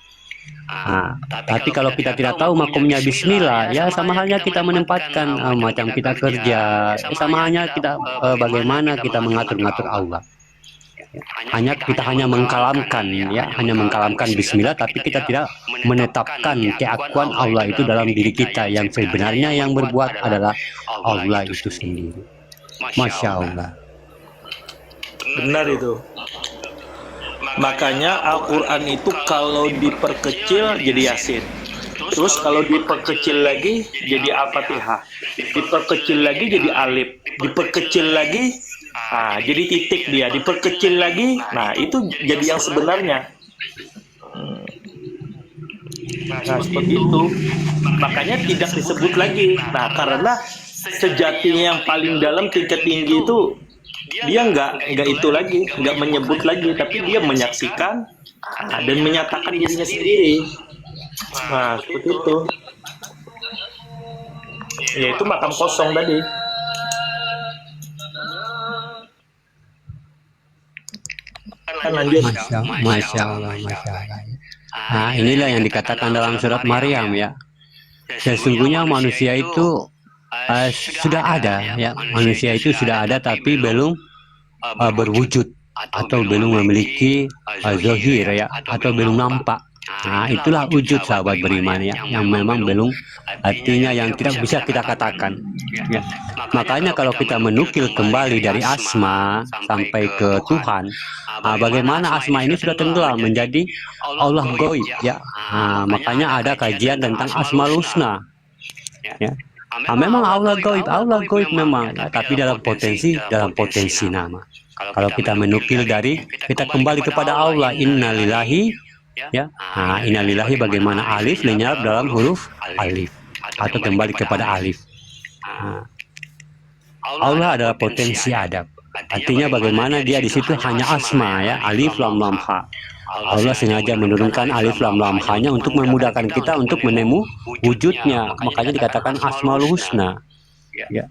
Tapi kalau kita tidak tahu makomnya bismillah, ya sama halnya kita menempatkan macam kita kerja, sama halnya kita bagaimana kita mengatur-ngatur Allah. Kita hanya mengkalamkan, ya, hanya mengkalamkan bismillah, tapi kita tidak menetapkan keakuan Allah itu dalam diri kita, yang sebenarnya yang berbuat adalah Allah itu sendiri. Masya Allah. Benar itu. Makanya Al-Quran itu kalau diperkecil jadi Yasin. Terus kalau diperkecil lagi jadi Al-Fatihah. Diperkecil lagi jadi alif. Diperkecil lagi jadi titik dia. Diperkecil lagi, nah itu jadi yang sebenarnya. Nah, seperti itu. Makanya tidak disebut lagi. Nah, karena sejatinya yang paling dalam tingkat tinggi itu dia nggak itu lagi, nggak menyebut lagi, tapi dia menyaksikan dan menyatakan dirinya sendiri. Nah, seperti itu. Yaitu makam kosong tadi. Kan lanjut. Masya Allah. Nah, inilah yang dikatakan dalam surat Maryam ya. Sesungguhnya manusia itu sudah ada ya. Manusia itu sudah ada tapi belum berwujud atau belum memiliki zahir ya, atau belum nampak. Nah, itulah wujud sahabat beriman ya, yang memang belum, artinya yang tidak bisa kita katakan ya. Makanya kalau kita menukil kembali dari asma sampai ke Tuhan, bagaimana asma ini sudah tenggelam menjadi Allah Goib ya. Makanya ada kajian tentang Asmaul Husna ya. Memang Allah Goib memang ya, tapi dalam potensi nama. Kalau kita menukil dari, kita kembali kepada Allah, innalillahi ya. Innalillahi bagaimana alif lenyap dalam huruf alif atau kembali kepada alif. Allah adalah potensi adab. Artinya bagaimana dia di situ hanya asma ya, alif lam lam ha. Allah sengaja menurunkan alif lam lam hanya untuk memudahkan kita untuk menemu wujudnya. Makanya dikatakan Asmaul Husna. Ya.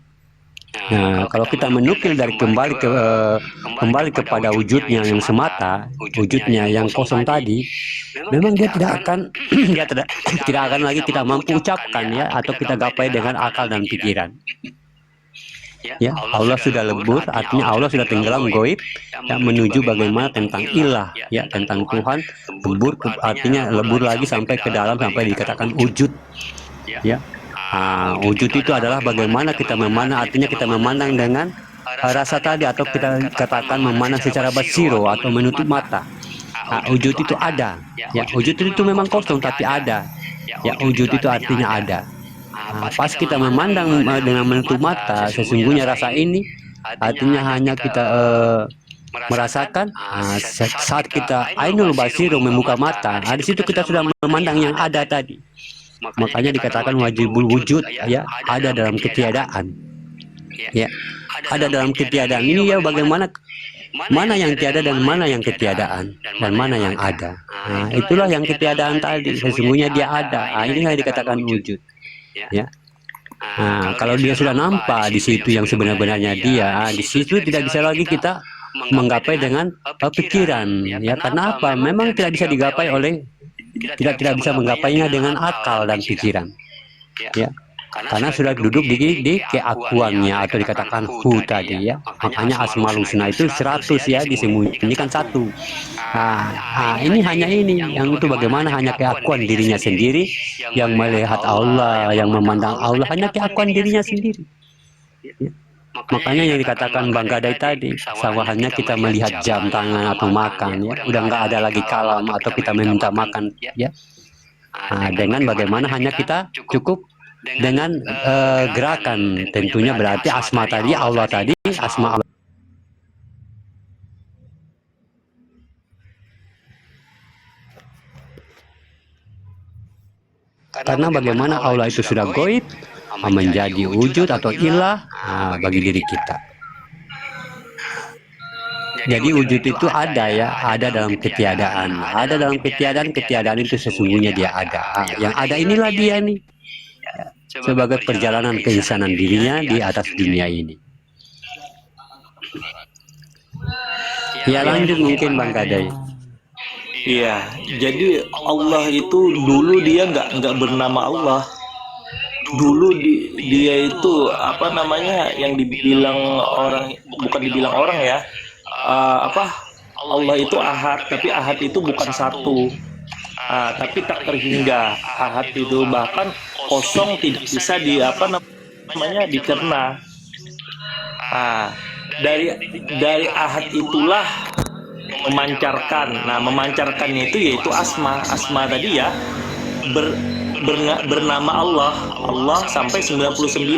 Nah, kalau kita menukil dari kembali kepada wujudnya yang semata, wujudnya yang kosong tadi, memang dia tidak akan tidak akan lagi kita mampu ucapkan ya, atau kita gapai dengan akal dan pikiran. Ya, Allah sudah lebur, artinya Allah sudah tenggelam goib ya, menuju bagaimana tentang ilah ya, tentang Tuhan. Lebur artinya lebur lagi sampai ke dalam, sampai dikatakan wujud ya. Wujud itu adalah bagaimana kita memandang, artinya kita memandang dengan rasa tadi, atau kita katakan memandang secara basiro atau menutup mata. Wujud itu ada ya, wujud itu memang kosong tapi ada ya, wujud itu artinya ada. Pas kita memandang dengan menutup mata, sesungguhnya rasa ini artinya hanya kita merasakan. Saat kita ainul basiru membuka mata, di situ kita sudah memandang yang ada tadi. Makanya dikatakan wajibul wujud ya, ada dalam ketiadaan ya, ada dalam ketiadaan ini ya. Bagaimana mana yang tiada dan mana yang ketiadaan dan mana yang ada. Itulah yang ketiadaan tadi, sesungguhnya dia ada. Ini yang dikatakan wujud ya. Kalau dia sudah nampak di situ yang sebenarnya dia, di situ tidak bisa lagi kita menggapai dengan pikiran ya. Karena apa? Memang tidak bisa digapai oleh, tidak bisa menggapainya dengan akal dan pikiran ya. Karena sudah duduk di keakuannya, atau dikatakan hu tadi ya. Makanya Asmaul Husna itu 100 ya, disembunyikan 1. Ini hanya ini yang itu, bagaimana hanya keakuan dirinya sendiri, yang melihat Allah, yang memandang Allah, hanya keakuan dirinya sendiri ya. Makanya yang dikatakan Bang Gadai tadi, sawahannya kita melihat jam tangan atau makan ya, udah nggak ada lagi kalam atau kita meminta makan ya. Dengan bagaimana hanya kita cukup dengan gerakan, tentunya berarti asma tadi, Allah tadi, asma Allah. Karena bagaimana Allah itu sudah goib, menjadi wujud atau ilah bagi diri kita. Jadi wujud itu ada ya, ada dalam ketiadaan, ada dalam ketiadaan. Ketiadaan itu sesungguhnya dia ada. Yang ada inilah dia nih, sebagai perjalanan keinsanan dirinya di atas dunia ini. Ya, lanjut mungkin Bang Gadai. Iya, jadi Allah itu dulu dia nggak bernama Allah. Dulu dia itu apa namanya, yang dibilang orang, bukan dibilang orang ya, Allah itu ahad, tapi ahad itu bukan satu, tapi tak terhingga. Ahad itu bahkan kosong, tidak bisa dicerna. Dari ahad itulah memancarkan. Nah, memancarkannya itu yaitu asma tadi ya, bernama Allah, Allah sampai 99.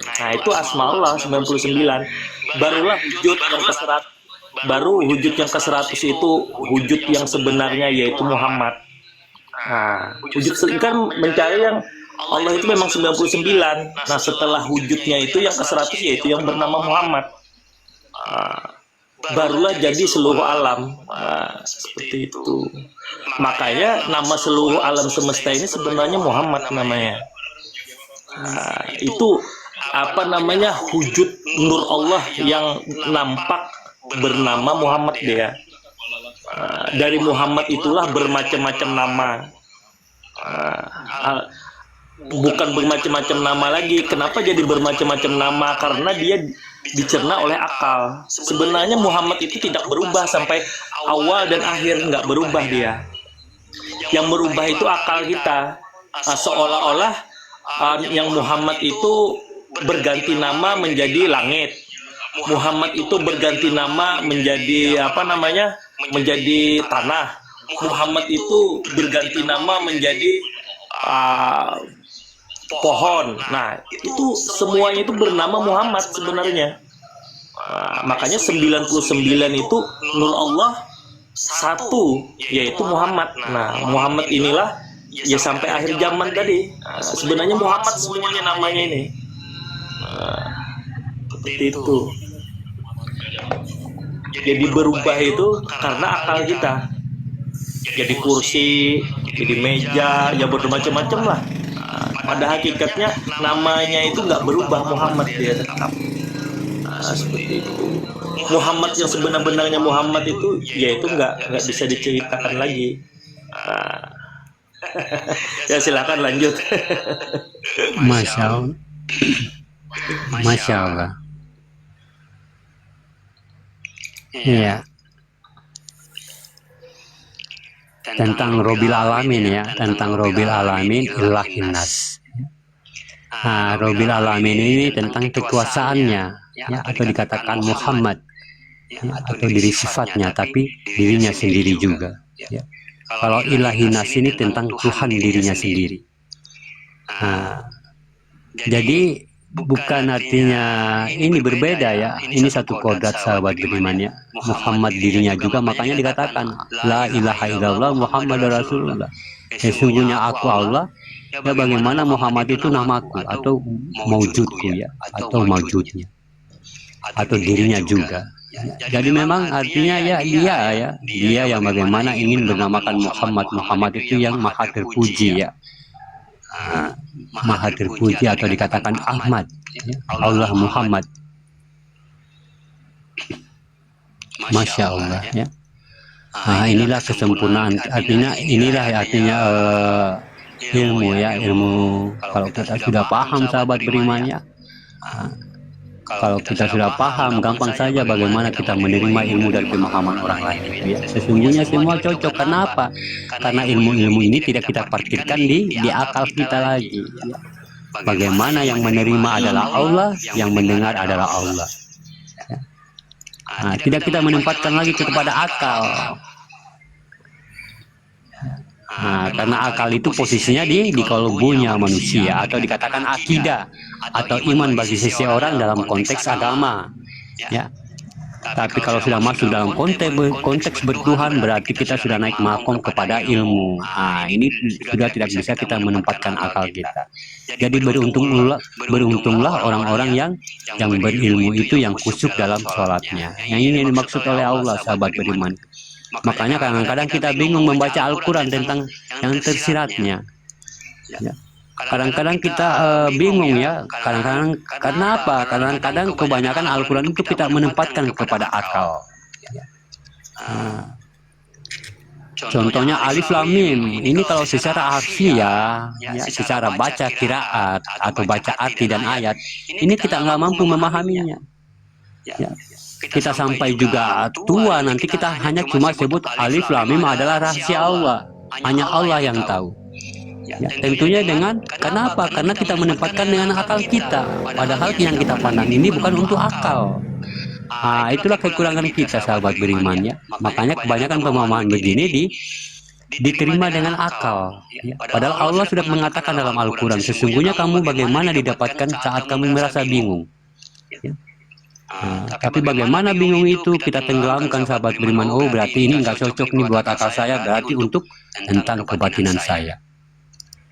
Nah, itu asma Allah 99. Barulah wujud yang ke-100. Baru wujud yang ke-100 itu wujud yang sebenarnya, yaitu Muhammad. Nah, wujud kan mencari yang Allah itu memang 99. Nah, setelah wujudnya itu yang ke-100 yaitu yang bernama Muhammad. Barulah jadi seluruh alam. Seperti itu. Makanya nama seluruh alam semesta ini sebenarnya Muhammad namanya. Itu apa namanya, wujud nur Allah yang nampak bernama Muhammad dia. Dari Muhammad itulah bermacam-macam nama. Bukan bermacam-macam nama lagi. Kenapa jadi bermacam-macam nama? Karena dia dicerna oleh akal. Sebenarnya Muhammad itu tidak berubah sampai awal dan akhir, nggak berubah dia. Yang berubah itu akal kita. Seolah-olah yang Muhammad itu berganti nama menjadi langit. Muhammad itu berganti nama menjadi apa namanya? Menjadi tanah. Muhammad itu berganti nama menjadi pohon. Nah, itu semuanya itu bernama Muhammad sebenarnya. Makanya 99 itu nur Allah satu, yaitu Muhammad. Nah, Muhammad inilah ya sampai akhir zaman tadi. Sebenarnya Muhammad semuanya namanya ini. Seperti itu. Jadi berubah itu karena akal kita. Jadi kursi, jadi meja, ya bermacam-macam lah. Pada hakikatnya namanya itu nggak berubah, Muhammad dia tetap. Seperti itu. Muhammad yang sebenar-benarnya Muhammad itu, yaitu nggak bisa diceritakan lagi. Ya silakan lanjut. Masya Allah. Masya Allah. Iya. Tentang Robil Alamin ya, tentang Robil Alamin ilahin nas. Nah, Robil Alamin ini tentang kekuasaannya, ya, atau dikatakan Muhammad, ya, atau diri sifatnya, tapi dirinya sendiri juga. Ya. Kalau ilahin nas ini tentang Tuhan dirinya sendiri. Nah, jadi bukan artinya ini berbeda ya, ini satu kodrat sahabat beriman ya. Muhammad dirinya juga, makanya dikatakan la ilaha illallah Muhammad Rasulullah. Sesungguhnya aku Allah, ya bagaimana Muhammad itu namaku atau maujudku ya, atau maujudnya, atau dirinya juga. Jadi memang artinya ya dia yang bagaimana ingin bernamakan Muhammad. Muhammad itu yang maha terpuji ya. Maha terpuji atau dikatakan Ahmad, ya, Allah Muhammad. Masya Allah ya. Nah, inilah kesempurnaan, artinya inilah artinya ilmu ya, ilmu. Kalau kita sudah paham sahabat beriman ya, kalau kita sudah paham, gampang saja bagaimana kita menerima ilmu dan pemahaman orang lain itu ya. Sesungguhnya semua cocok. Kenapa? Karena ilmu-ilmu ini tidak kita parkirkan di akal kita lagi. Ya. Bagaimana yang menerima adalah Allah, yang mendengar adalah Allah. Ya. Nah, tidak kita menempatkan lagi kepada akal. Nah, karena akal itu posisinya di kalbunya manusia, atau dikatakan akidah atau iman bagi seseorang dalam konteks agama ya. Tapi kalau sudah masuk dalam konteks bertuhan, berarti kita sudah naik makom kepada ilmu. Nah, ini sudah tidak bisa kita menempatkan akal kita. Jadi beruntunglah orang-orang yang berilmu itu, yang khusyuk dalam sholatnya. Yang ini yang dimaksud oleh Allah sahabat beriman. Makanya kadang-kadang kita bingung membaca Al-Quran tentang yang tersiratnya ya. Kadang-kadang kita bingung ya. Kadang-kadang karena apa? Kadang-kadang kebanyakan Al-Quran itu kita menempatkan kepada akal ya. Contohnya Alif Lam Mim. Ini kalau secara harfiah ya, secara baca qiraat atau baca arti dan ayat, ini kita nggak mampu memahaminya ya. Kita sampai juga tua nanti kita hanya cuma sebut Alif Lam Mim adalah rahasia Allah, hanya Allah yang tahu ya. Tentunya dengan kenapa? Karena kita menempatkan dengan akal kita, padahal yang kita pandang ini bukan untuk akal. Itulah kekurangan kita sahabat beriman ya. Makanya kebanyakan pemahaman begini diterima dengan akal. Ya. Padahal Allah sudah mengatakan dalam Al-Quran, sesungguhnya kamu bagaimana didapatkan saat kamu merasa bingung. Ya. Nah, tapi bagaimana bingung itu kita tenggelamkan sahabat beriman. Oh, berarti ini nggak cocok nih buat akal saya, berarti untuk tentang kebatinan saya.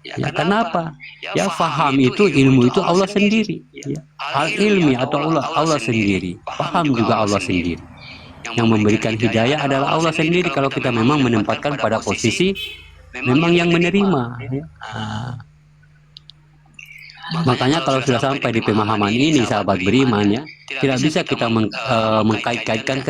Ya, kenapa? Ya, faham itu, ilmu itu Allah sendiri. Ya. Al-ilmi atau Allah sendiri. Paham juga Allah sendiri. Yang memberikan hidayah adalah Allah sendiri kalau kita memang menempatkan pada posisi memang yang menerima. Ya. Nah, makanya kalau sudah sampai di pemahaman ini sahabat beriman ya, tidak bisa kita mengkait-kaitkan